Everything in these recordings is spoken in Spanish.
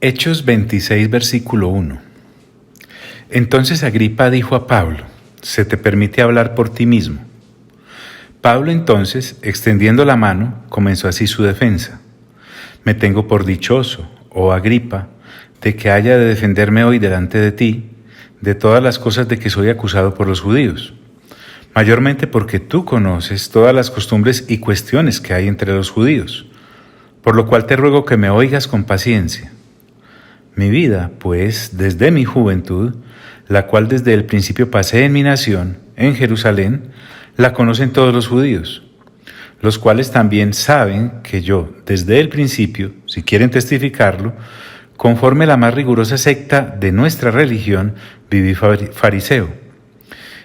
Hechos 26, versículo 1. Entonces Agripa dijo a Pablo: «Se te permite hablar por ti mismo». Pablo entonces, extendiendo la mano, comenzó así su defensa: «Me tengo por dichoso, oh Agripa, de que haya de defenderme hoy delante de ti, de todas las cosas de que soy acusado por los judíos, mayormente porque tú conoces todas las costumbres y cuestiones que hay entre los judíos, por lo cual te ruego que me oigas con paciencia. Mi vida, pues, desde mi juventud, la cual desde el principio pasé en mi nación, en Jerusalén, la conocen todos los judíos, los cuales también saben que yo, desde el principio, si quieren testificarlo, conforme a la más rigurosa secta de nuestra religión, viví fariseo.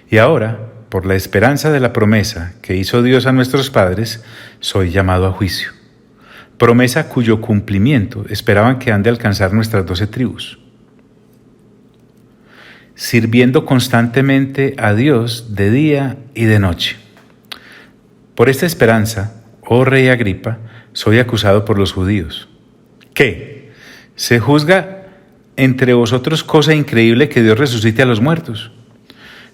Y ahora, por la esperanza de la promesa que hizo Dios a nuestros padres, soy llamado a juicio. Promesa cuyo cumplimiento esperaban que han de alcanzar nuestras 12 tribus. Sirviendo constantemente a Dios de día y de noche. Por esta esperanza, oh rey Agripa, soy acusado por los judíos. ¿Qué? ¿Se juzga entre vosotros cosa increíble que Dios resucite a los muertos?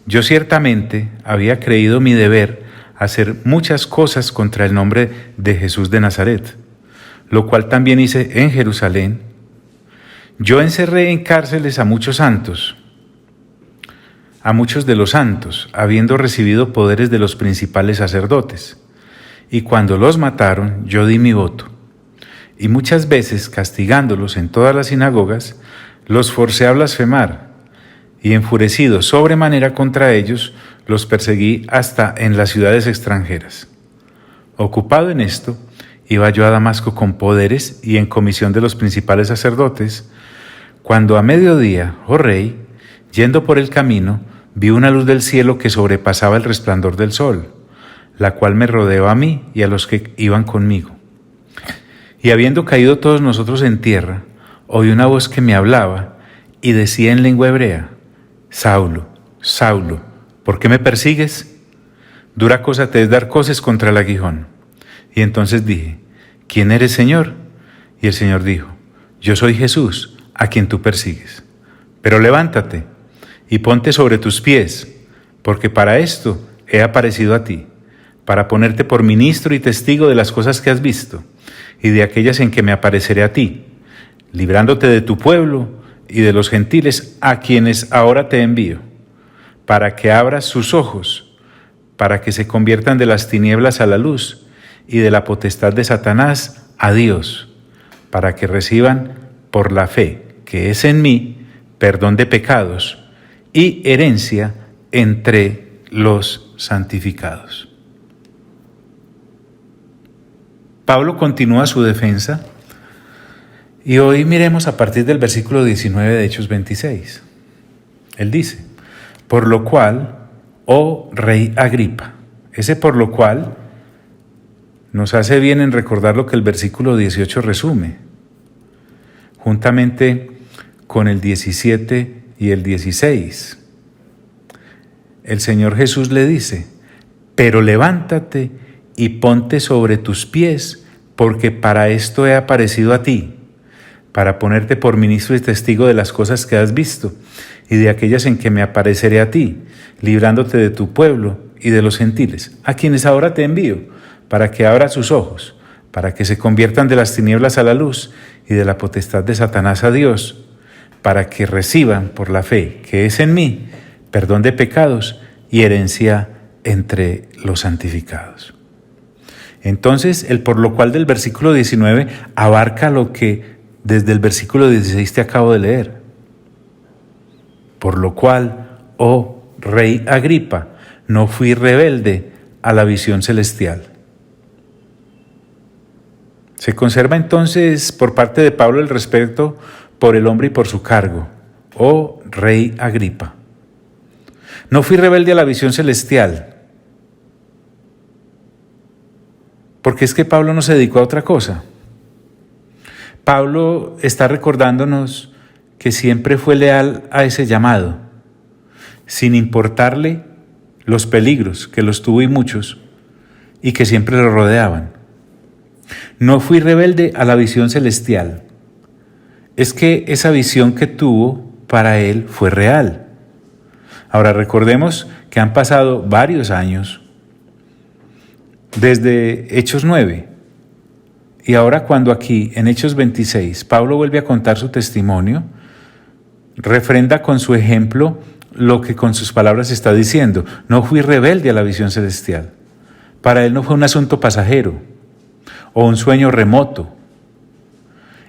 Yo ciertamente había creído mi deber hacer muchas cosas contra el nombre de Jesús de Nazaret, lo cual también hice en Jerusalén. Yo encerré en cárceles a muchos santos, a muchos de los santos, habiendo recibido poderes de los principales sacerdotes. Y cuando los mataron, yo di mi voto. Y muchas veces, castigándolos en todas las sinagogas, los forcé a blasfemar, y enfurecido sobremanera contra ellos, los perseguí hasta en las ciudades extranjeras. Ocupado en esto, iba yo a Damasco con poderes y en comisión de los principales sacerdotes, cuando a mediodía, oh rey, yendo por el camino, vi una luz del cielo que sobrepasaba el resplandor del sol, la cual me rodeó a mí y a los que iban conmigo. Y habiendo caído todos nosotros en tierra, oí una voz que me hablaba y decía en lengua hebrea: Saulo, Saulo, ¿por qué me persigues? Dura cosa te es dar coces contra el aguijón. Y entonces dije: ¿Quién eres, Señor? Y el Señor dijo: Yo soy Jesús, a quien tú persigues. Pero levántate y ponte sobre tus pies, porque para esto he aparecido a ti, para ponerte por ministro y testigo de las cosas que has visto, y de aquellas en que me apareceré a ti, librándote de tu pueblo y de los gentiles a quienes ahora te envío, para que abras sus ojos, para que se conviertan de las tinieblas a la luz, y de la potestad de Satanás a Dios, para que reciban por la fe que es en mí perdón de pecados y herencia entre los santificados. Pablo continúa su defensa y hoy miremos a partir del versículo 19 de Hechos 26. Él dice: por lo cual, oh rey Agripa. Ese por lo cual nos hace bien en recordar lo que el versículo 18 resume, juntamente con el 17 y el 16. El Señor Jesús le dice: pero levántate y ponte sobre tus pies, porque para esto he aparecido a ti, para ponerte por ministro y testigo de las cosas que has visto, y de aquellas en que me apareceré a ti, librándote de tu pueblo y de los gentiles, a quienes ahora te envío, para que abra sus ojos, para que se conviertan de las tinieblas a la luz y de la potestad de Satanás a Dios, para que reciban por la fe que es en mí perdón de pecados y herencia entre los santificados. Entonces, el por lo cual del versículo 19 abarca lo que desde el versículo 16 te acabo de leer. Por lo cual, oh rey Agripa, no fui rebelde a la visión celestial. Se conserva entonces por parte de Pablo el respeto por el hombre y por su cargo. Oh rey Agripa, no fui rebelde a la visión celestial, porque es que Pablo no se dedicó a otra cosa. Pablo está recordándonos que siempre fue leal a ese llamado, sin importarle los peligros, que los tuvo y muchos, y que siempre lo rodeaban. No fui rebelde a la visión celestial. es que esa visión que tuvo para él fue real. Ahora recordemos que han pasado varios años desde Hechos 9 y ahora cuando aquí en Hechos 26 Pablo vuelve a contar su testimonio, refrenda con su ejemplo lo que con sus palabras está diciendo. No fui rebelde a la visión celestial. Para él no fue un asunto pasajero o un sueño remoto.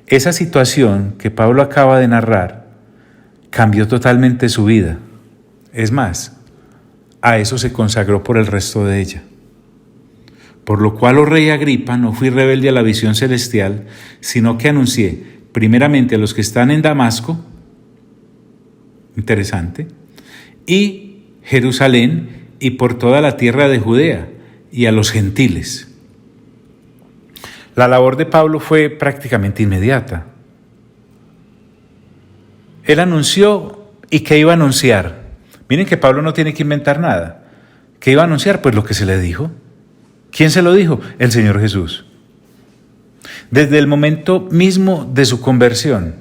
Esa situación que Pablo acaba de narrar cambió totalmente su vida. Es más, a eso se consagró por el resto de ella. Por lo cual, oh rey Agripa, no fui rebelde a la visión celestial, sino que anuncié primeramente a los que están en Damasco, interesante, y Jerusalén y por toda la tierra de Judea y a los gentiles. La labor de Pablo fue prácticamente inmediata. Él anunció, ¿y qué iba a anunciar? Miren que Pablo no tiene que inventar nada. ¿Qué iba a anunciar? Pues lo que se le dijo. ¿Quién se lo dijo? El Señor Jesús. Desde el momento mismo de su conversión,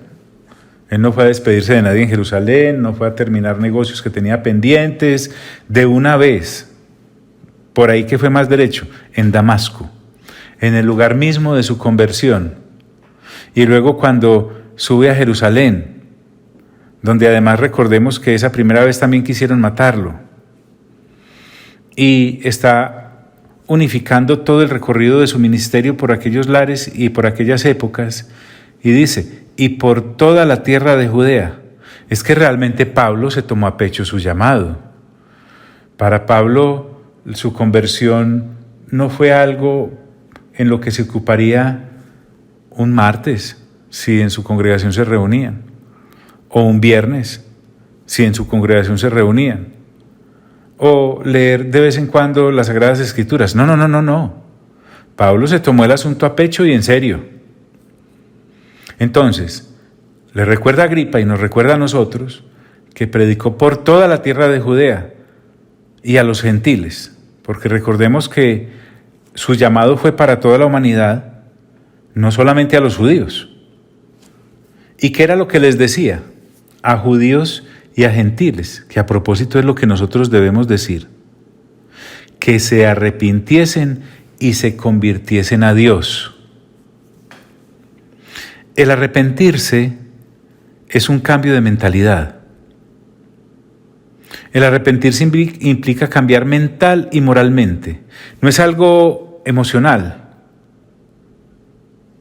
él no fue a despedirse de nadie en Jerusalén, no fue a terminar negocios que tenía pendientes, de una vez, por ahí que fue más derecho, en Damasco, en el lugar mismo de su conversión. Y luego cuando sube a Jerusalén, donde además recordemos que esa primera vez también quisieron matarlo, y está unificando todo el recorrido de su ministerio por aquellos lares y por aquellas épocas, y dice, y por toda la tierra de Judea. Es que realmente Pablo se tomó a pecho su llamado. Para Pablo, su conversión no fue algo en lo que se ocuparía un martes, si en su congregación se reunían, o un viernes, si en su congregación se reunían, o leer de vez en cuando las Sagradas Escrituras. No. Pablo se tomó el asunto a pecho y en serio. Entonces, le recuerda a Agripa y nos recuerda a nosotros que predicó por toda la tierra de Judea y a los gentiles, porque recordemos que su llamado fue para toda la humanidad, no solamente a los judíos. ¿Y qué era lo que les decía? A judíos y a gentiles, que a propósito es lo que nosotros debemos decir, que se arrepintiesen y se convirtiesen a Dios. El arrepentirse es un cambio de mentalidad. El arrepentirse implica cambiar mental y moralmente. No es algo emocional.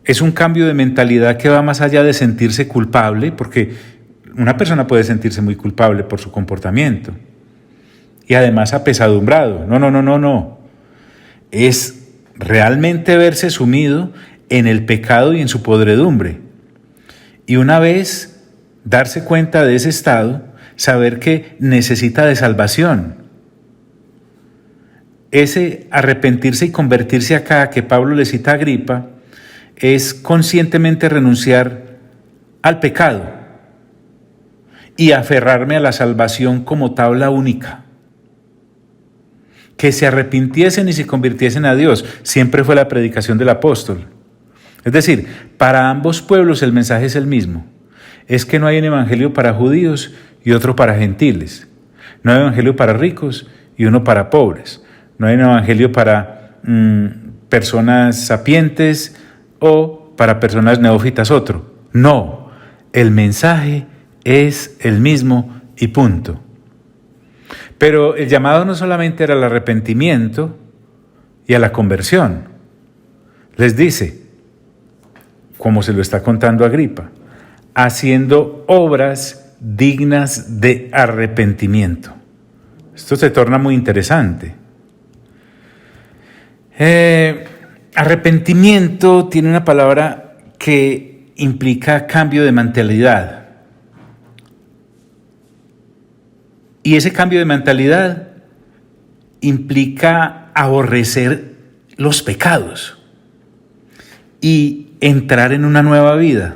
Es un cambio de mentalidad que va más allá de sentirse culpable, porque una persona puede sentirse muy culpable por su comportamiento y además apesadumbrado. No. Es realmente verse sumido en el pecado y en su podredumbre. Y una vez darse cuenta de ese estado, saber que necesita de salvación. Ese arrepentirse y convertirse acá que Pablo le cita a Agripa es conscientemente renunciar al pecado y aferrarme a la salvación como tabla única. Que se arrepintiesen y se convirtiesen a Dios, siempre fue la predicación del apóstol. Es decir, para ambos pueblos el mensaje es el mismo. Es que no hay un evangelio para judíos y otro para gentiles. No hay un evangelio para ricos y uno para pobres. No hay un evangelio para personas sapientes o para personas neófitas otro. No, el mensaje es el mismo y punto. Pero el llamado no solamente era el arrepentimiento y a la conversión. Les dice, como se lo está contando Agripa, haciendo obras dignas de arrepentimiento. Esto se torna muy interesante. Arrepentimiento tiene una palabra que implica cambio de mentalidad. Y ese cambio de mentalidad implica aborrecer los pecados y entrar en una nueva vida.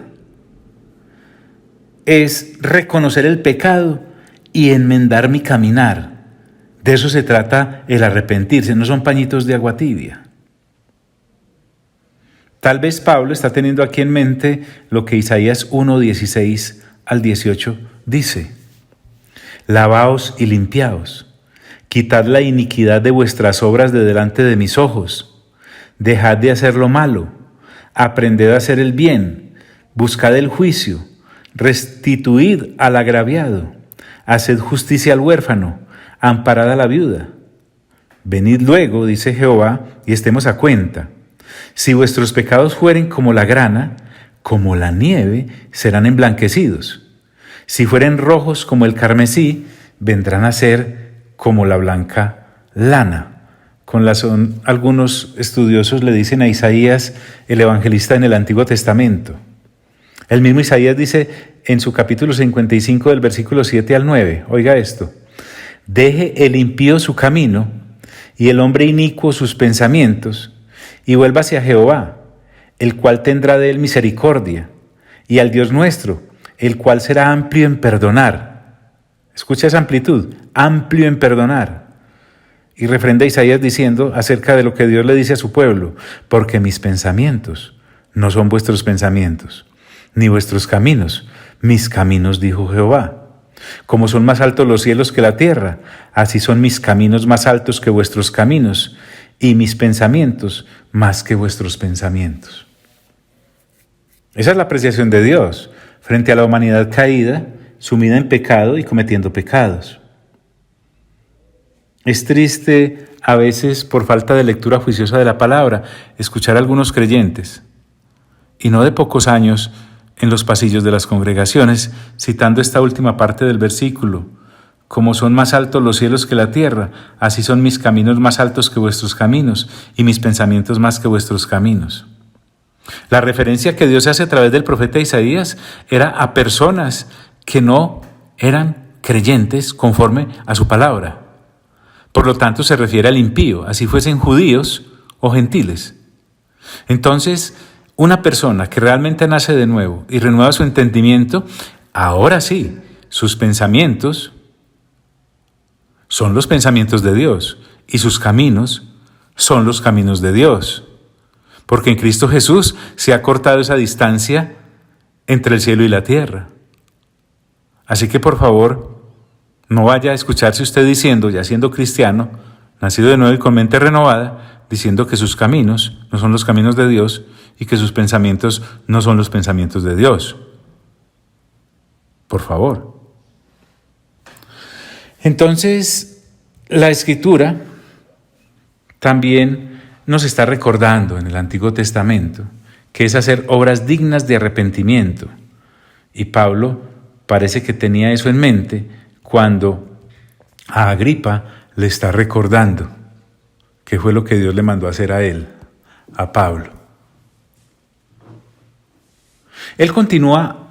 Es reconocer el pecado y enmendar mi caminar. De eso se trata el arrepentirse, no son pañitos de agua tibia. Tal vez Pablo está teniendo aquí en mente lo que Isaías 1:16 al 18 dice: Lavaos y limpiaos, quitad la iniquidad de vuestras obras de delante de mis ojos, dejad de hacer lo malo, aprended a hacer el bien, buscad el juicio, restituid al agraviado, haced justicia al huérfano, amparad a la viuda. Venid luego, dice Jehová, y estemos a cuenta. Si vuestros pecados fueren como la grana, como la nieve, serán emblanquecidos. Si fueren rojos como el carmesí, vendrán a ser como la blanca lana. Con razón, algunos estudiosos le dicen a Isaías el evangelista en el Antiguo Testamento. El mismo Isaías dice en su capítulo 55 del versículo 7 al 9, oiga esto: deje el impío su camino y el hombre inicuo sus pensamientos, y vuelva hacia Jehová, el cual tendrá de él misericordia, y al Dios nuestro, el cual será amplio en perdonar. Escucha esa amplitud, amplio en perdonar. Y refrenda a Isaías diciendo acerca de lo que Dios le dice a su pueblo: porque mis pensamientos no son vuestros pensamientos, ni vuestros caminos, mis caminos, dijo Jehová. Como son más altos los cielos que la tierra, así son mis caminos más altos que vuestros caminos, y mis pensamientos más que vuestros pensamientos. Esa es la apreciación de Dios frente a la humanidad caída, sumida en pecado y cometiendo pecados. Es triste a veces, por falta de lectura juiciosa de la palabra, escuchar a algunos creyentes, y no de pocos años, en los pasillos de las congregaciones, citando esta última parte del versículo: como son más altos los cielos que la tierra, así son mis caminos más altos que vuestros caminos, y mis pensamientos más que vuestros caminos. La referencia que Dios hace a través del profeta Isaías era a personas que no eran creyentes conforme a su palabra. Por lo tanto, se refiere al impío, así fuesen judíos o gentiles. Entonces, una persona que realmente nace de nuevo y renueva su entendimiento, ahora sí, sus pensamientos son los pensamientos de Dios y sus caminos son los caminos de Dios. Porque en Cristo Jesús se ha cortado esa distancia entre el cielo y la tierra. Así que por favor, no vaya a escucharse usted diciendo, ya siendo cristiano, nacido de nuevo y con mente renovada, diciendo que sus caminos no son los caminos de Dios y que sus pensamientos no son los pensamientos de Dios. Por favor. Entonces, la Escritura también nos está recordando en el Antiguo Testamento que es hacer obras dignas de arrepentimiento. Y Pablo parece que tenía eso en mente cuando a Agripa le está recordando qué fue lo que Dios le mandó a hacer a él, a Pablo. Él continúa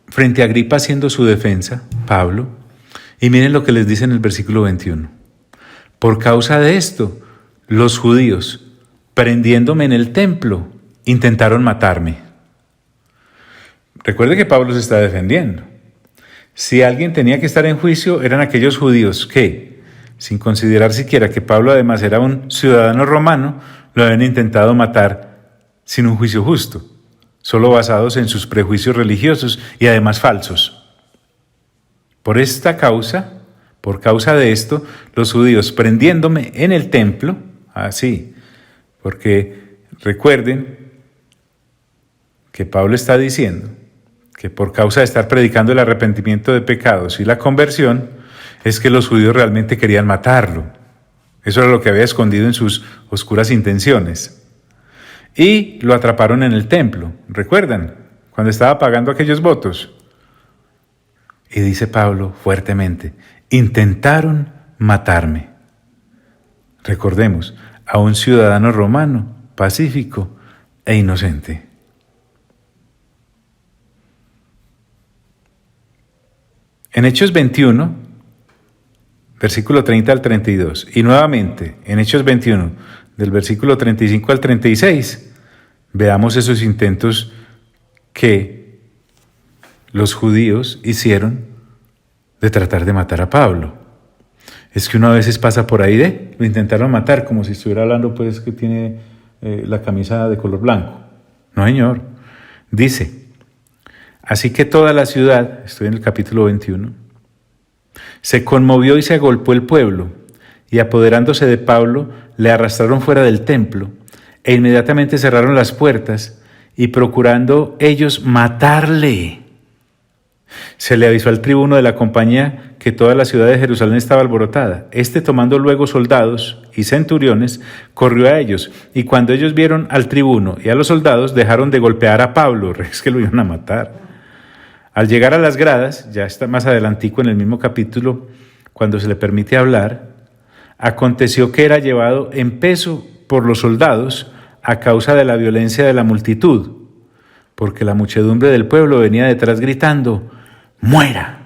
frente a Agripa haciendo su defensa, Pablo, y miren lo que les dice en el versículo 21. Por causa de esto, los judíos, prendiéndome en el templo, intentaron matarme. Recuerde que Pablo se está defendiendo. Si alguien tenía que estar en juicio, eran aquellos judíos que, sin considerar siquiera que Pablo además era un ciudadano romano, lo habían intentado matar sin un juicio justo, solo basados en sus prejuicios religiosos y además falsos. Por esta causa, por causa de esto, los judíos prendiéndome en el templo, así, porque recuerden que Pablo está diciendo que por causa de estar predicando el arrepentimiento de pecados y la conversión, es que los judíos realmente querían matarlo. Eso era lo que había escondido en sus oscuras intenciones. Y lo atraparon en el templo, ¿recuerdan? Cuando estaba pagando aquellos votos. Y dice Pablo fuertemente: intentaron matarme. Recordemos, a un ciudadano romano, pacífico e inocente. En Hechos 21, versículo 30 al 32, y nuevamente en Hechos 21, del versículo 35 al 36, veamos esos intentos que los judíos hicieron de tratar de matar a Pablo. Es que uno a veces pasa por ahí lo intentaron matar, como si estuviera hablando pues que tiene la camisa de color blanco. No, señor. Dice, así que toda la ciudad, estoy en el capítulo 21, se conmovió y se agolpó el pueblo, y apoderándose de Pablo, le arrastraron fuera del templo, e inmediatamente cerraron las puertas, y procurando ellos matarle, se le avisó al tribuno de la compañía que toda la ciudad de Jerusalén estaba alborotada. Este, tomando luego soldados y centuriones, corrió a ellos, y cuando ellos vieron al tribuno y a los soldados, dejaron de golpear a Pablo, es que lo iban a matar. Al llegar a las gradas, ya está más adelantico en el mismo capítulo, cuando se le permite hablar, aconteció que era llevado en peso por los soldados a causa de la violencia de la multitud, porque la muchedumbre del pueblo venía detrás gritando, ¡muera!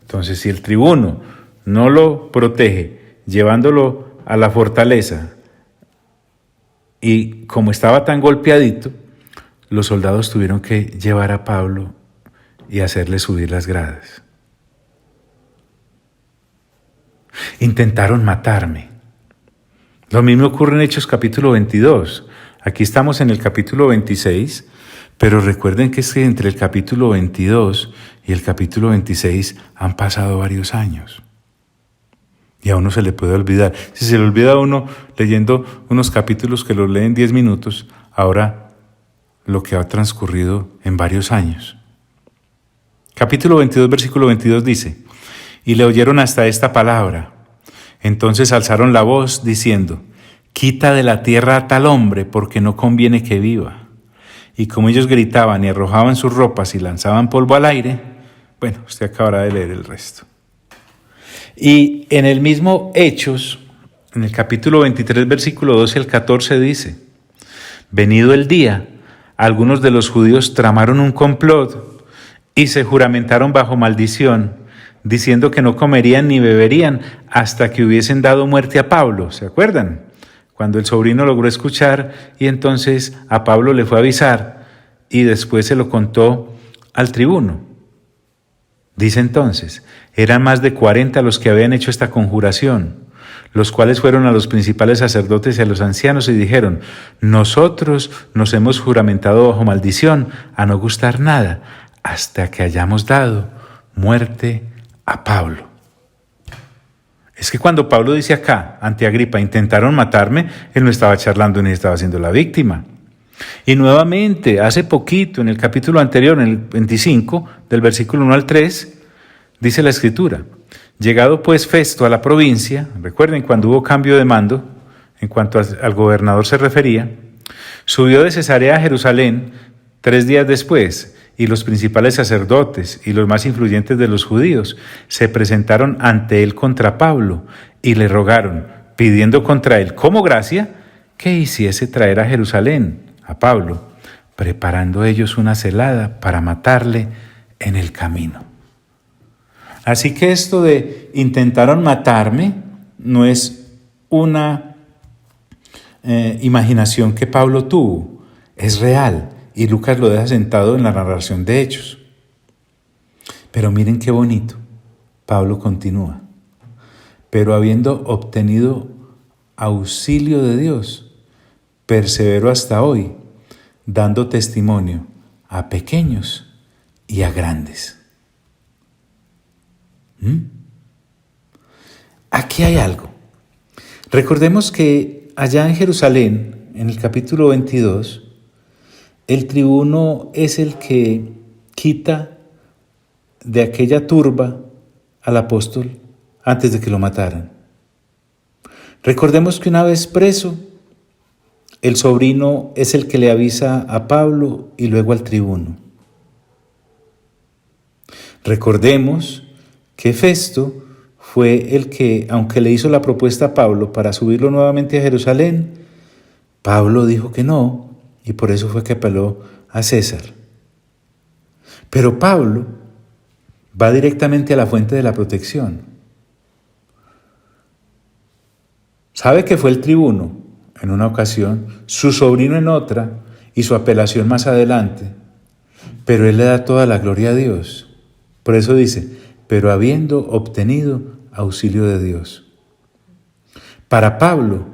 Entonces, si el tribuno no lo protege, llevándolo a la fortaleza, y como estaba tan golpeadito, los soldados tuvieron que llevar a Pablo y hacerle subir las gradas. Intentaron matarme. Lo mismo ocurre en Hechos capítulo 22. Aquí estamos en el capítulo 26, pero recuerden que es que entre el capítulo 22 y el capítulo 26 han pasado varios años. Y a uno se le puede olvidar. Si se le olvida a uno leyendo unos capítulos que los lee en 10 minutos, ahora lo que ha transcurrido en varios años. Capítulo 22, versículo 22 dice, y le oyeron hasta esta palabra. Entonces alzaron la voz diciendo, quita de la tierra a tal hombre, porque no conviene que viva. Y como ellos gritaban y arrojaban sus ropas y lanzaban polvo al aire, bueno, usted acabará de leer el resto. Y en el mismo Hechos, en el capítulo 23, versículo 12 al 14 dice, venido el día, algunos de los judíos tramaron un complot y se juramentaron bajo maldición, diciendo que no comerían ni beberían hasta que hubiesen dado muerte a Pablo. ¿Se acuerdan? Cuando el sobrino logró escuchar y entonces a Pablo le fue a avisar y después se lo contó al tribuno. Dice entonces, eran más de 40 los que habían hecho esta conjuración, los cuales fueron a los principales sacerdotes y a los ancianos y dijeron, nosotros nos hemos juramentado bajo maldición a no gustar nada hasta que hayamos dado muerte a Pablo. Es que cuando Pablo dice acá, ante Agripa, intentaron matarme, él no estaba charlando ni estaba siendo la víctima. Y nuevamente, hace poquito, en el capítulo anterior, en el 25, del versículo 1 al 3, dice la Escritura, llegado pues Festo a la provincia, recuerden cuando hubo cambio de mando, en cuanto al gobernador se refería, subió de Cesarea a Jerusalén 3 días después, y los principales sacerdotes y los más influyentes de los judíos se presentaron ante él contra Pablo y le rogaron, pidiendo contra él como gracia, que hiciese traer a Jerusalén a Pablo, preparando ellos una celada para matarle en el camino. Así que esto de intentaron matarme no es una imaginación que Pablo tuvo, es real. Y Lucas lo deja sentado en la narración de Hechos. Pero miren qué bonito. Pablo continúa. Pero habiendo obtenido auxilio de Dios, perseveró hasta hoy, dando testimonio a pequeños y a grandes. Aquí hay algo. Recordemos que allá en Jerusalén, en el capítulo 22, el tribuno es el que quita de aquella turba al apóstol antes de que lo mataran. Recordemos que una vez preso, el sobrino es el que le avisa a Pablo y luego al tribuno. Recordemos que Festo fue el que, aunque le hizo la propuesta a Pablo para subirlo nuevamente a Jerusalén, Pablo dijo que no, y por eso fue que apeló a César. Pero Pablo va directamente a la fuente de la protección. Sabe que fue el tribuno en una ocasión, su sobrino en otra y su apelación más adelante, pero él le da toda la gloria a Dios. Por eso dice, pero habiendo obtenido auxilio de Dios. Para Pablo,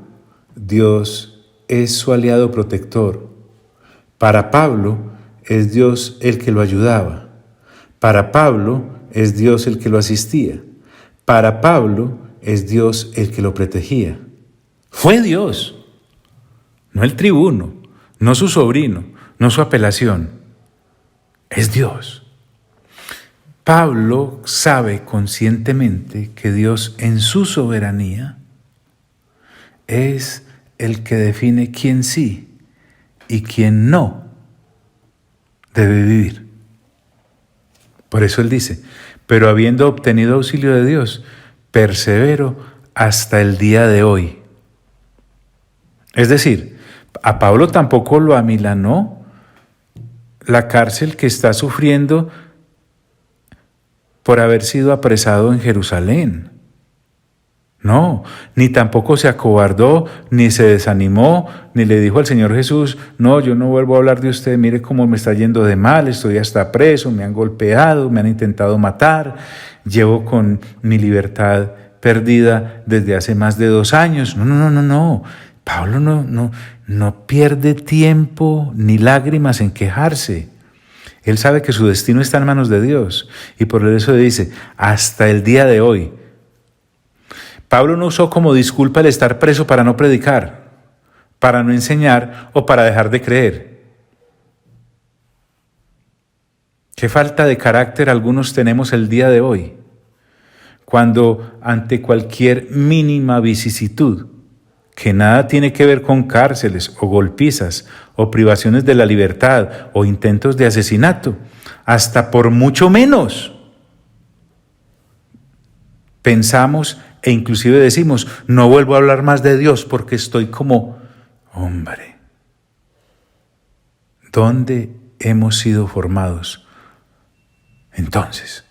Dios es su aliado protector. Para Pablo es Dios el que lo ayudaba. Para Pablo es Dios el que lo asistía. Para Pablo es Dios el que lo protegía. Fue Dios, no el tribuno, no su sobrino, no su apelación. Es Dios. Pablo sabe conscientemente que Dios en su soberanía es el que define quién sí y quién no debe vivir. Por eso él dice, pero habiendo obtenido auxilio de Dios, persevero hasta el día de hoy. Es decir, a Pablo tampoco lo amilanó la cárcel que está sufriendo por haber sido apresado en Jerusalén. No, ni tampoco se acobardó, ni se desanimó, ni le dijo al Señor Jesús, no, yo no vuelvo a hablar de usted, mire cómo me está yendo de mal, estoy hasta preso, me han golpeado, me han intentado matar, llevo con mi libertad perdida desde hace más de 2 años. No. Pablo no pierde tiempo ni lágrimas en quejarse. Él sabe que su destino está en manos de Dios y por eso dice, hasta el día de hoy. Pablo no usó como disculpa el estar preso para no predicar, para no enseñar o para dejar de creer. Qué falta de carácter algunos tenemos el día de hoy, cuando ante cualquier mínima vicisitud, que nada tiene que ver con cárceles o golpizas o privaciones de la libertad o intentos de asesinato, hasta por mucho menos, pensamos e inclusive decimos, no vuelvo a hablar más de Dios porque estoy como, hombre, ¿dónde hemos sido formados? Entonces,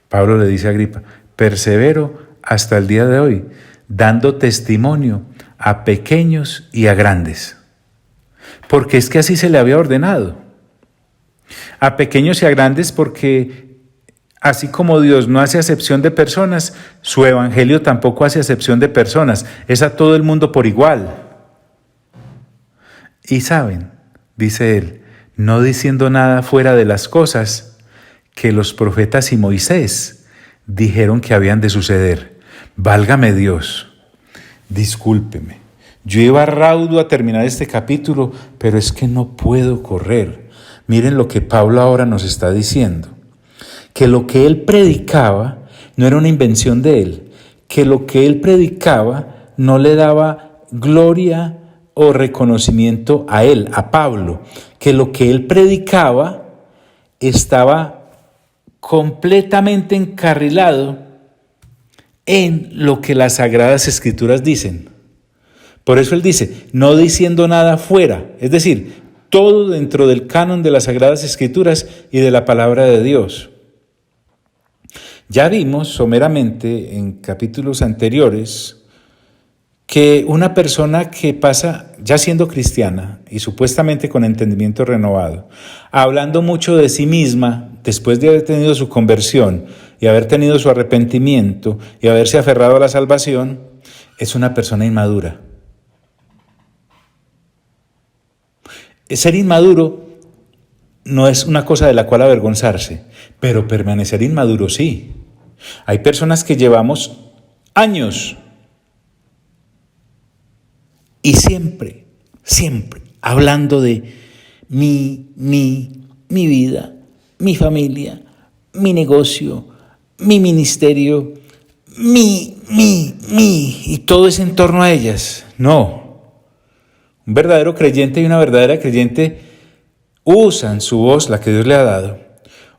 Pablo le dice a Agripa, persevero hasta el día de hoy, dando testimonio a pequeños y a grandes. Porque es que así se le había ordenado. A pequeños y a grandes porque así como Dios no hace acepción de personas, su evangelio tampoco hace acepción de personas. Es a todo el mundo por igual. Y saben, dice él, no diciendo nada fuera de las cosas que los profetas y Moisés dijeron que habían de suceder. Válgame Dios, discúlpeme. Yo iba raudo a terminar este capítulo, pero es que no puedo correr. Miren lo que Pablo ahora nos está diciendo. Que lo que él predicaba no era una invención de él. Que lo que él predicaba no le daba gloria o reconocimiento a él, a Pablo. Que lo que él predicaba estaba completamente encarrilado en lo que las Sagradas Escrituras dicen. Por eso él dice, no diciendo nada fuera, es decir, todo dentro del canon de las Sagradas Escrituras y de la palabra de Dios. Ya vimos someramente en capítulos anteriores que una persona que pasa ya siendo cristiana y supuestamente con entendimiento renovado, hablando mucho de sí misma después de haber tenido su conversión y haber tenido su arrepentimiento y haberse aferrado a la salvación, es una persona inmadura. Ser inmaduro no es una cosa de la cual avergonzarse, pero permanecer inmaduro sí. Hay personas que llevamos años y siempre hablando de mi vida, mi familia, mi negocio, mi ministerio, y todo es en torno a ellas. No. Un verdadero creyente y una verdadera creyente usan su voz, la que Dios le ha dado,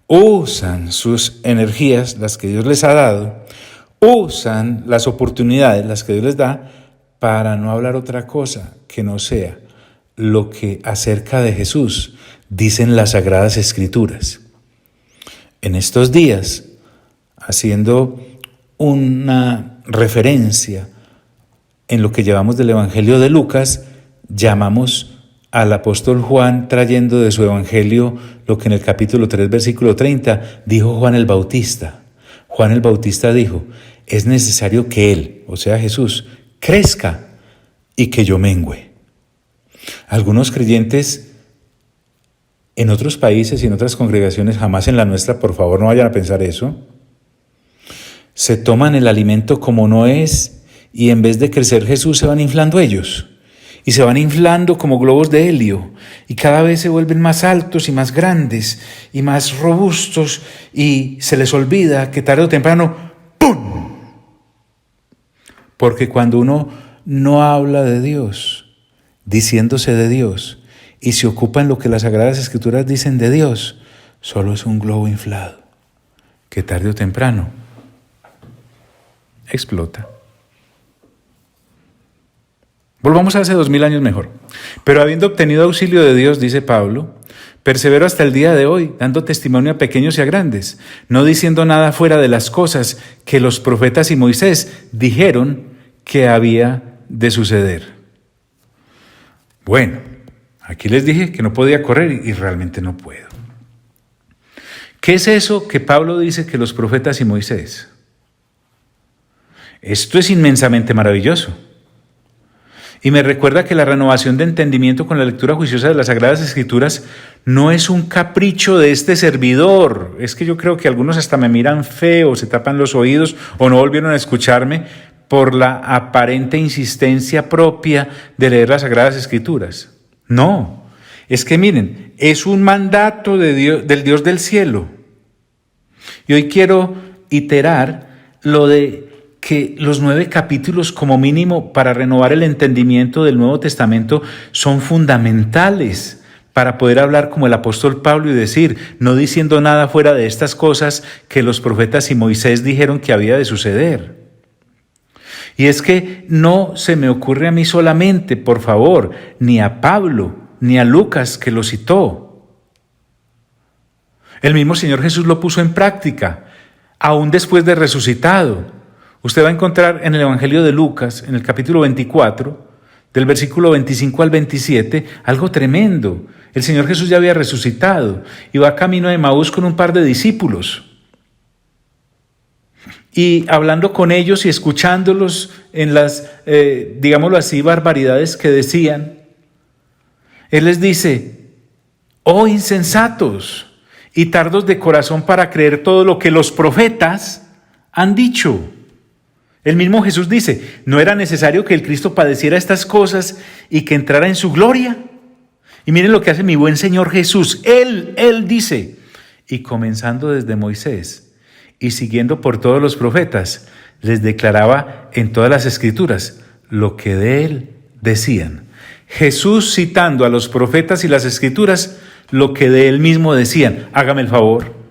usan sus energías, las que Dios les ha dado, usan las oportunidades, las que Dios les da, para no hablar otra cosa que no sea lo que acerca de Jesús dicen las Sagradas Escrituras. En estos días, haciendo una referencia en lo que llevamos del Evangelio de Lucas, llamamos al apóstol Juan trayendo de su Evangelio lo que en el capítulo 3, versículo 30, dijo Juan el Bautista. Juan el Bautista dijo, es necesario que Él, o sea Jesús, crezca y que yo mengüe. Algunos creyentes en otros países y en otras congregaciones, jamás en la nuestra, por favor no vayan a pensar eso, se toman el alimento como no es y en vez de crecer Jesús se van inflando ellos. Y se van inflando como globos de helio y cada vez se vuelven más altos y más grandes y más robustos y se les olvida que tarde o temprano, ¡pum! Porque cuando uno no habla de Dios, diciéndose de Dios y se ocupa en lo que las Sagradas Escrituras dicen de Dios, solo es un globo inflado que tarde o temprano explota. Volvamos a hace 2000 años mejor. Pero habiendo obtenido auxilio de Dios, dice Pablo, persevero hasta el día de hoy, dando testimonio a pequeños y a grandes, no diciendo nada fuera de las cosas que los profetas y Moisés dijeron que había de suceder. Bueno, aquí les dije que no podía correr y realmente no puedo. ¿Qué es eso que Pablo dice que los profetas y Moisés? Esto es inmensamente maravilloso. Y me recuerda que la renovación de entendimiento con la lectura juiciosa de las Sagradas Escrituras no es un capricho de este servidor. Es que yo creo que algunos hasta me miran feo, se tapan los oídos o no volvieron a escucharme por la aparente insistencia propia de leer las Sagradas Escrituras. No, es que miren, es un mandato de Dios, del Dios del cielo. Y hoy quiero iterar lo de que los 9 capítulos como mínimo para renovar el entendimiento del Nuevo Testamento son fundamentales para poder hablar como el apóstol Pablo y decir, no diciendo nada fuera de estas cosas que los profetas y Moisés dijeron que había de suceder. Y es que no se me ocurre a mí solamente, por favor, ni a Pablo, ni a Lucas que lo citó. El mismo Señor Jesús lo puso en práctica, aún después de resucitado. Usted va a encontrar en el Evangelio de Lucas, en el capítulo 24, del versículo 25 al 27, algo tremendo. El Señor Jesús ya había resucitado y va camino de Emaús con un par de discípulos. Y hablando con ellos y escuchándolos en las, digámoslo así, barbaridades que decían, Él les dice, oh insensatos y tardos de corazón para creer todo lo que los profetas han dicho. El mismo Jesús dice, ¿no era necesario que el Cristo padeciera estas cosas y que entrara en su gloria? Y miren lo que hace mi buen Señor Jesús. Él dice, y comenzando desde Moisés y siguiendo por todos los profetas, les declaraba en todas las Escrituras lo que de Él decían. Jesús citando a los profetas y las Escrituras lo que de Él mismo decían. Hágame el favor.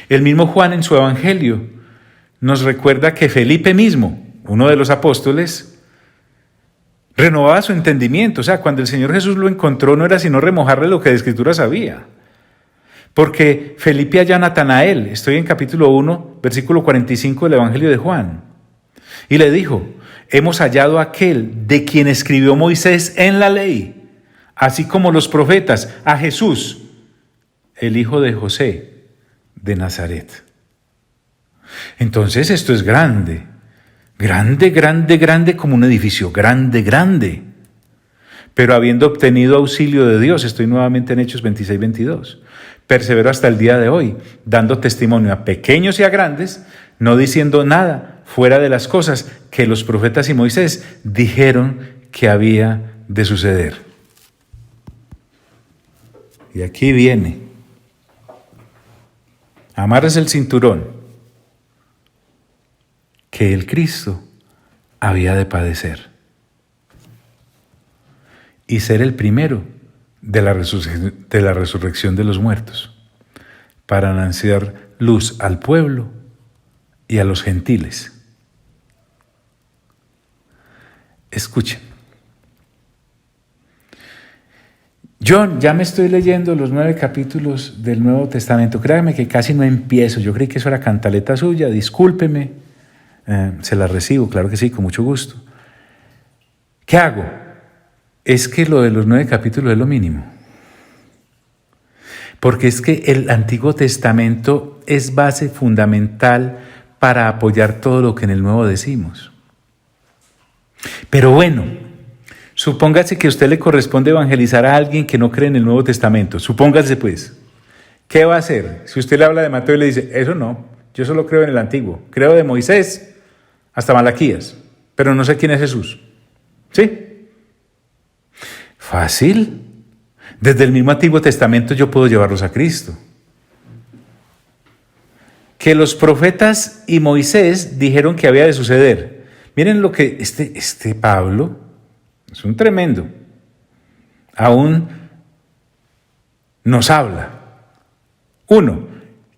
El mismo Juan en su Evangelio nos recuerda que Felipe mismo, uno de los apóstoles, renovaba su entendimiento. O sea, cuando el Señor Jesús lo encontró no era sino remojarle lo que de Escritura sabía. Porque Felipe halló a Natanael, estoy en capítulo 1, versículo 45 del Evangelio de Juan, y le dijo, hemos hallado a aquel de quien escribió Moisés en la ley, así como los profetas, a Jesús, el hijo de José, de Nazaret. Entonces esto es grande, grande como un edificio, grande. Pero habiendo obtenido auxilio de Dios, estoy nuevamente en Hechos 26-22, persevero hasta el día de hoy, dando testimonio a pequeños y a grandes, no diciendo nada fuera de las cosas que los profetas y Moisés dijeron que había de suceder. Y aquí viene. Amarres el cinturón que el Cristo había de padecer y ser el primero de la resurrección de los muertos para anunciar luz al pueblo y a los gentiles. Escuchen. Yo ya me estoy leyendo los 9 capítulos del Nuevo Testamento. Créame que casi no empiezo. Yo creí que eso era cantaleta suya. Discúlpeme. Se la recibo, claro que sí, con mucho gusto. ¿Qué hago? Es que lo de los 9 capítulos es lo mínimo. Porque es que el Antiguo Testamento es base fundamental para apoyar todo lo que en el Nuevo decimos. Pero bueno, supóngase que a usted le corresponde evangelizar a alguien que no cree en el Nuevo Testamento. Supóngase pues. ¿Qué va a hacer? Si usted le habla de Mateo y le dice, eso no, yo solo creo en el Antiguo. Creo de Moisés hasta Malaquías, pero no sé quién es Jesús. ¿Sí? Fácil. Desde el mismo Antiguo Testamento yo puedo llevarlos a Cristo. Que los profetas y Moisés dijeron que había de suceder. Miren lo que este Pablo es un tremendo. Aún nos habla. 1,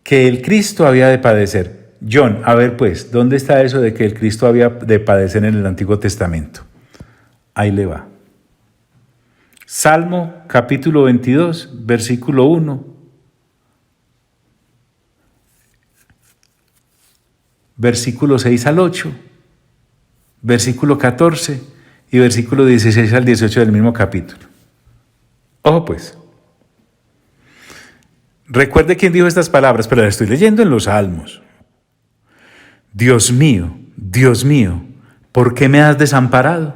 que el Cristo había de padecer. John, a ver pues, ¿dónde está eso de que el Cristo había de padecer en el Antiguo Testamento? Ahí le va. Salmo capítulo 22, versículo 1. Versículo 6 al 8. Versículo 14 y versículo 16 al 18 del mismo capítulo. Ojo pues. Recuerde quién dijo estas palabras, pero las estoy leyendo en los Salmos. Dios mío, ¿por qué me has desamparado?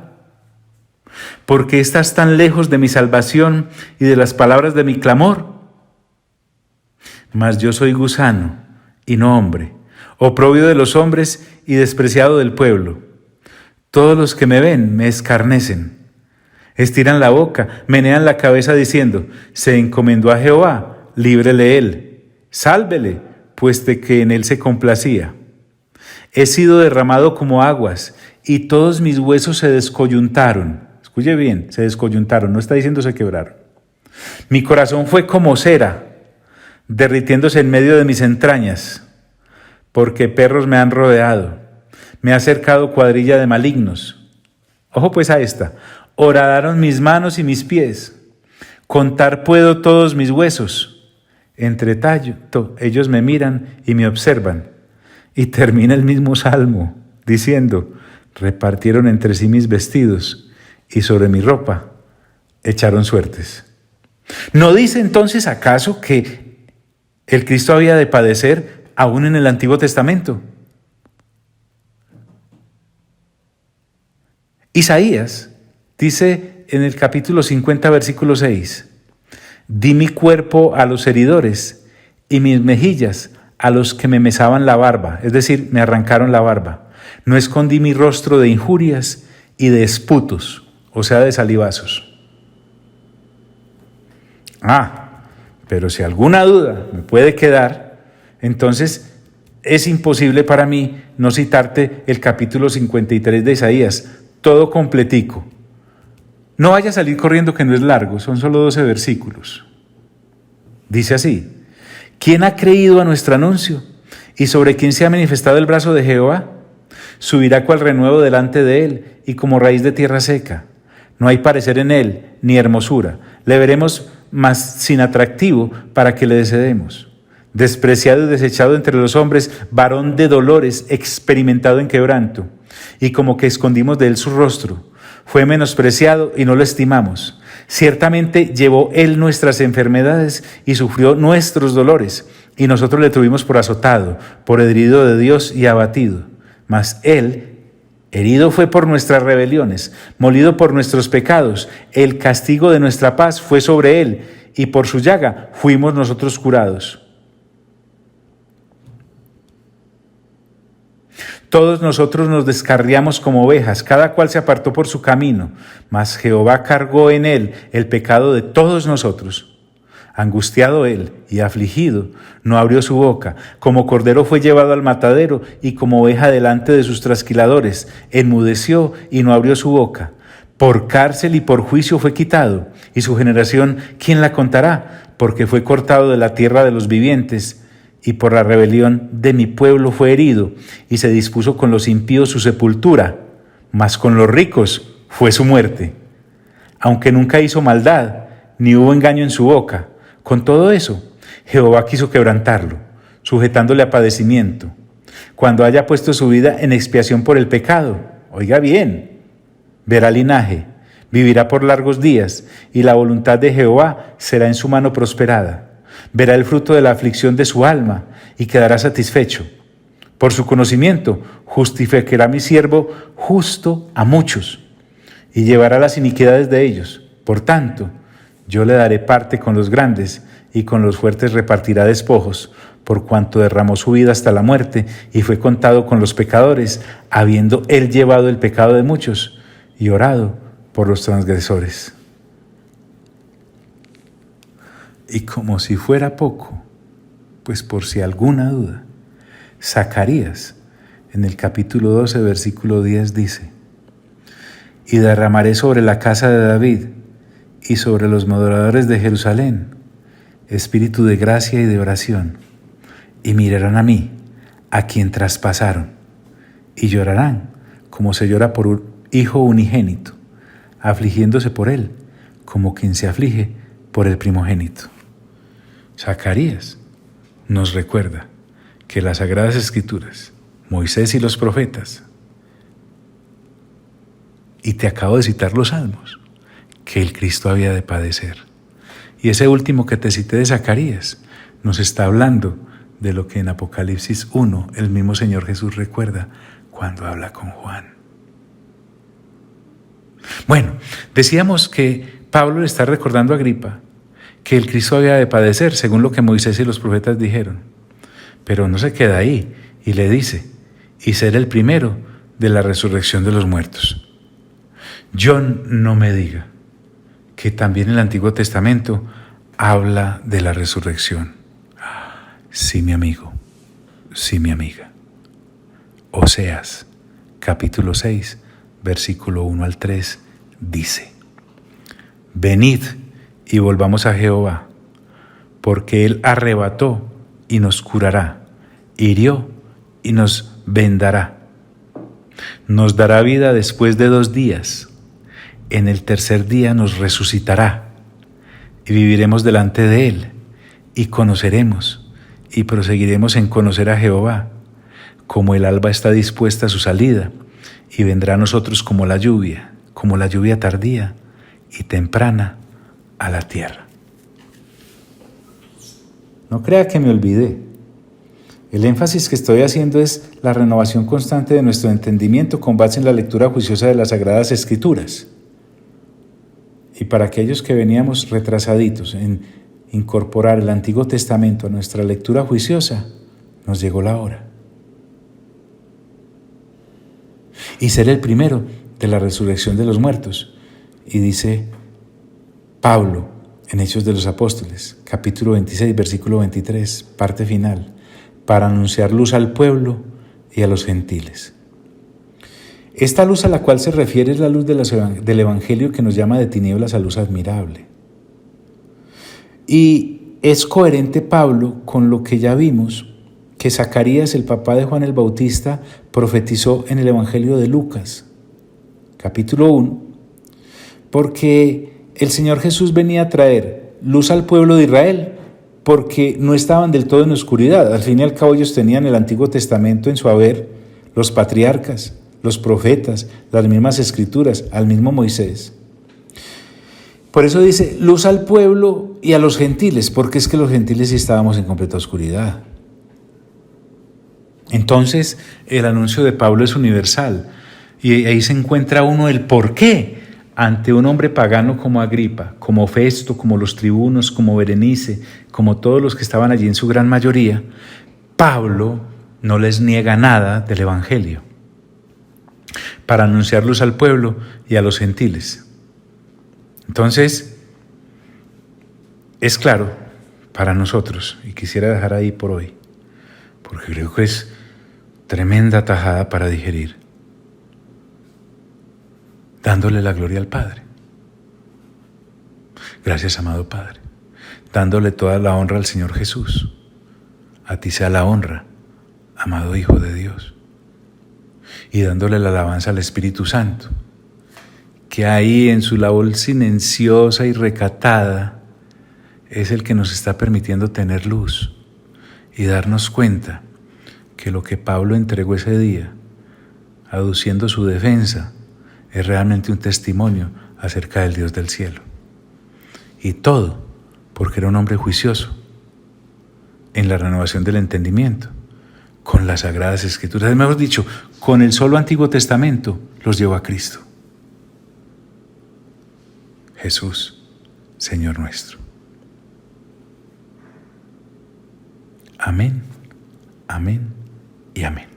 ¿Por qué estás tan lejos de mi salvación y de las palabras de mi clamor? Mas yo soy gusano y no hombre, oprobio de los hombres y despreciado del pueblo. Todos los que me ven me escarnecen. Estiran la boca, menean la cabeza diciendo, se encomendó a Jehová, líbrele él. Sálvele, pues de que en él se complacía. He sido derramado como aguas y todos mis huesos se descoyuntaron. Escuche bien, se descoyuntaron, no está diciendo se quebraron. Mi corazón fue como cera, derritiéndose en medio de mis entrañas, porque perros me han rodeado. Me ha cercado cuadrilla de malignos. Ojo pues a esta. Horadaron mis manos y mis pies. Contar puedo todos mis huesos. Entre tanto, ellos me miran y me observan. Y termina el mismo salmo diciendo, repartieron entre sí mis vestidos y sobre mi ropa echaron suertes. ¿No dice entonces acaso que el Cristo había de padecer aún en el Antiguo Testamento? Isaías dice en el capítulo 50, versículo 6, di mi cuerpo a los heridores y mis mejillas a los que me mesaban la barba, es decir, me arrancaron la barba. No escondí mi rostro de injurias y de esputos, o sea, de salivazos. Pero si alguna duda me puede quedar, entonces es imposible para mí no citarte el capítulo 53 de Isaías, todo completico. No vaya a salir corriendo que no es largo, son solo 12 versículos. Dice así, ¿quién ha creído a nuestro anuncio? ¿Y sobre quién se ha manifestado el brazo de Jehová? Subirá cual renuevo delante de él y como raíz de tierra seca. No hay parecer en él, ni hermosura. Le veremos más sin atractivo para que le deseemos. Despreciado y desechado entre los hombres, varón de dolores, experimentado en quebranto. Y como que escondimos de él su rostro. Fue menospreciado y no lo estimamos. Ciertamente llevó él nuestras enfermedades y sufrió nuestros dolores. Y nosotros le tuvimos por azotado, por herido de Dios y abatido. Mas él herido fue por nuestras rebeliones, molido por nuestros pecados. El castigo de nuestra paz fue sobre él, y por su llaga fuimos nosotros curados. Todos nosotros nos descarriamos como ovejas, cada cual se apartó por su camino, mas Jehová cargó en él el pecado de todos nosotros. Angustiado él y afligido, no abrió su boca. Como cordero fue llevado al matadero y como oveja delante de sus trasquiladores. Enmudeció y no abrió su boca. Por cárcel y por juicio fue quitado. Y su generación, ¿quién la contará? Porque fue cortado de la tierra de los vivientes. Y por la rebelión de mi pueblo fue herido. Y se dispuso con los impíos su sepultura. Mas con los ricos fue su muerte. Aunque nunca hizo maldad, ni hubo engaño en su boca. Con todo eso, Jehová quiso quebrantarlo, sujetándole a padecimiento. Cuando haya puesto su vida en expiación por el pecado, oiga bien, verá linaje, vivirá por largos días, y la voluntad de Jehová será en su mano prosperada. Verá el fruto de la aflicción de su alma, y quedará satisfecho. Por su conocimiento, justificará mi siervo justo a muchos, y llevará las iniquidades de ellos. Por tanto, yo le daré parte con los grandes, y con los fuertes repartirá despojos, por cuanto derramó su vida hasta la muerte, y fue contado con los pecadores, habiendo él llevado el pecado de muchos, y orado por los transgresores. Y como si fuera poco, pues por si alguna duda, Zacarías, en el capítulo 12, versículo 10 dice: y derramaré sobre la casa de David y sobre los moradores de Jerusalén espíritu de gracia y de oración, y mirarán a mí, a quien traspasaron, y llorarán como se llora por un hijo unigénito, afligiéndose por él, como quien se aflige por el primogénito. Zacarías nos recuerda que las Sagradas Escrituras, Moisés y los profetas, y te acabo de citar los Salmos, que el Cristo había de padecer. Y ese último que te cité de Zacarías nos está hablando de lo que en Apocalipsis 1 el mismo Señor Jesús recuerda cuando habla con Juan. Bueno, decíamos que Pablo le está recordando a Agripa que el Cristo había de padecer, según lo que Moisés y los profetas dijeron. Pero no se queda ahí y le dice: y ser el primero de la resurrección de los muertos. John no me diga que también el Antiguo Testamento habla de la resurrección. Sí, mi amigo, sí, mi amiga. Oseas, capítulo 6, versículo 1 al 3, dice: venid y volvamos a Jehová, porque Él arrebató y nos curará, hirió y nos vendará. Nos dará vida después de 2 días. En el tercer día nos resucitará y viviremos delante de Él y conoceremos y proseguiremos en conocer a Jehová, como el alba está dispuesta a su salida, y vendrá a nosotros como la lluvia tardía y temprana a la tierra. No crea que me olvidé. El énfasis que estoy haciendo es la renovación constante de nuestro entendimiento con base en la lectura juiciosa de las Sagradas Escrituras. Y para aquellos que veníamos retrasaditos en incorporar el Antiguo Testamento a nuestra lectura juiciosa, nos llegó la hora. Y ser el primero de la resurrección de los muertos. Y dice Pablo en Hechos de los Apóstoles, capítulo 26, versículo 23, parte final: para anunciar luz al pueblo y a los gentiles. Esta luz a la cual se refiere es la luz del Evangelio, que nos llama de tinieblas a luz admirable. Y es coherente Pablo con lo que ya vimos, que Zacarías, el papá de Juan el Bautista, profetizó en el Evangelio de Lucas, capítulo 1, porque el Señor Jesús venía a traer luz al pueblo de Israel, porque no estaban del todo en oscuridad. Al fin y al cabo ellos tenían el Antiguo Testamento en su haber, los patriarcas, los profetas, las mismas Escrituras, al mismo Moisés. Por eso dice luz al pueblo y a los gentiles, porque es que los gentiles sí estábamos en completa oscuridad. Entonces el anuncio de Pablo es universal, y ahí se encuentra uno el por qué ante un hombre pagano como Agripa, como Festo, como los tribunos, como Berenice, como todos los que estaban allí en su gran mayoría, Pablo no les niega nada del Evangelio, para anunciar luz al pueblo y a los gentiles. Entonces, es claro para nosotros, y quisiera dejar ahí por hoy, porque creo que es tremenda tajada para digerir, dándole la gloria al Padre. Gracias, amado Padre. Dándole toda la honra al Señor Jesús. A ti sea la honra, amado Hijo de Dios. Y dándole la alabanza al Espíritu Santo, que ahí en su labor silenciosa y recatada es el que nos está permitiendo tener luz y darnos cuenta que lo que Pablo entregó ese día, aduciendo su defensa, es realmente un testimonio acerca del Dios del cielo. Y todo porque era un hombre juicioso en la renovación del entendimiento, con las Sagradas Escrituras. Mejor dicho, con el solo Antiguo Testamento los llevó a Cristo. Jesús, Señor nuestro. Amén, amén y amén.